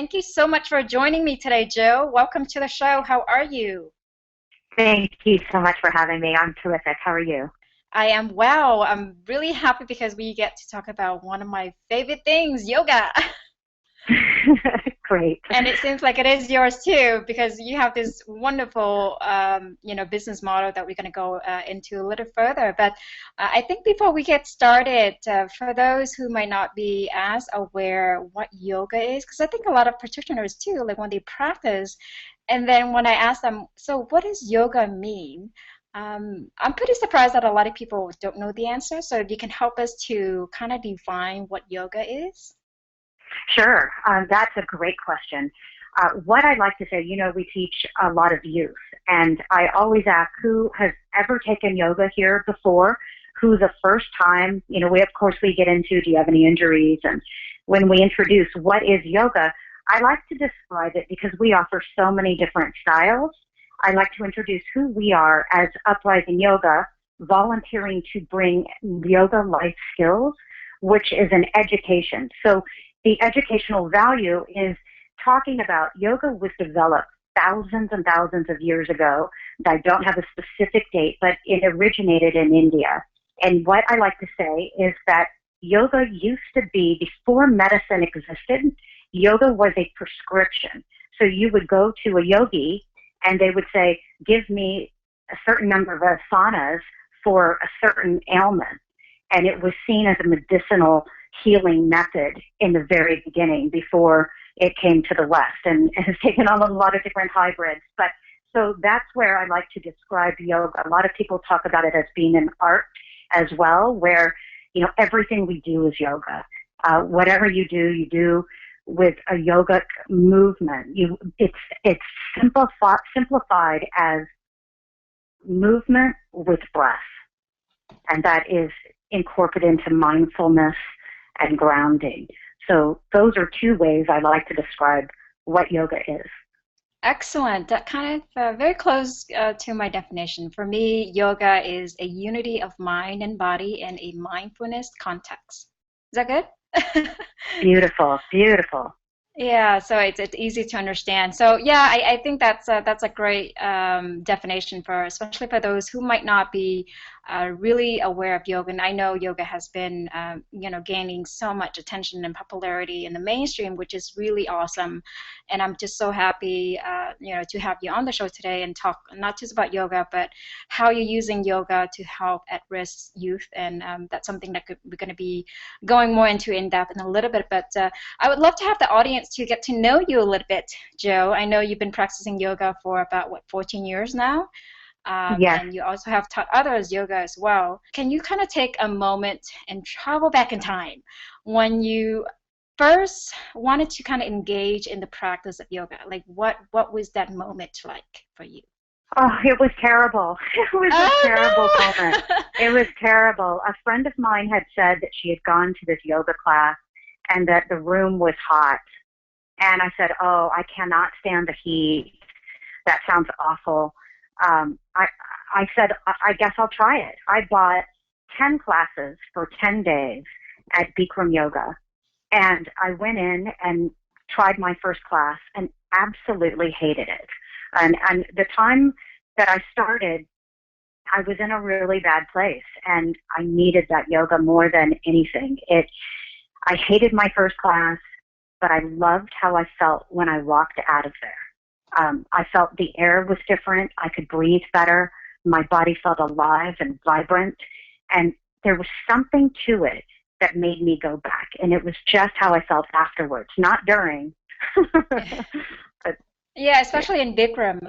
Thank you so much for joining me today, Joe. Welcome to the show. How are you? Thank you so much for having me. I'm terrific. How are you? I am well. I'm really happy because we get to talk about one of my favorite things, yoga. Great. And it seems like it is yours too, because you have this wonderful, business model that we're going to go into a little further. But I think before we get started, for those who might not be as aware what yoga is, because I think a lot of practitioners too, like when they practice, and then when I ask them, so what does yoga mean? I'm pretty surprised that a lot of people don't know the answer. So if you can help us to kind of define what yoga is. Sure. That's a great question. What I'd like to say, we teach a lot of youth, and I always ask who has ever taken yoga here before, who the first time, of course we get into, do you have any injuries? And when we introduce what is yoga, I like to describe it because we offer so many different styles. I like to introduce who we are as UpRising Yoga, volunteering to bring yoga life skills, which is an education. So the educational value is talking about yoga was developed thousands and thousands of years ago. I don't have a specific date, but it originated in India. And what I like to say is that yoga used to be, before medicine existed, yoga was a prescription. So you would go to a yogi and they would say, give me a certain number of asanas for a certain ailment. And it was seen as a medicinal healing method in the very beginning before it came to the West, and it has taken on a lot of different hybrids. But so that's where I like to describe yoga. A lot of people talk about it as being an art as well, where everything we do is yoga. Whatever you do with a yogic movement. It's simplified as movement with breath, and that is incorporated into mindfulness and grounding. So those are two ways I like to describe what yoga is. Excellent. That kind of very close to my definition. For me, yoga is a unity of mind and body in a mindfulness context. Is that good? Beautiful, beautiful. Yeah, so it's easy to understand. So yeah, I think that's a great definition for especially for those who might not be really aware of yoga. And I know yoga has been gaining so much attention and popularity in the mainstream, which is really awesome. And I'm just so happy to have you on the show today and talk not just about yoga, but how you're using yoga to help at-risk youth. And that's something that we're going to be going more into in depth in a little bit. But I would love to have the audience to get to know you a little bit, Joe. I know you've been practicing yoga for about, 14 years now? Yes. And you also have taught others yoga as well. Can you kind of take a moment and travel back in time when you first wanted to kind of engage in the practice of yoga? Like what was that moment like for you? Oh, it was terrible. It was a terrible Oh moment. no! It was terrible. A friend of mine had said that she had gone to this yoga class and that the room was hot. And I said, oh, I cannot stand the heat. That sounds awful. I said, I guess I'll try it. I bought 10 classes for 10 days at Bikram Yoga. And I went in and tried my first class and absolutely hated it. And the time that I started, I was in a really bad place, and I needed that yoga more than anything. I hated my first class, but I loved how I felt when I walked out of there. I felt the air was different. I could breathe better. My body felt alive and vibrant. And there was something to it that made me go back. And it was just how I felt afterwards, not during. But Yeah, yeah. especially in Bikram.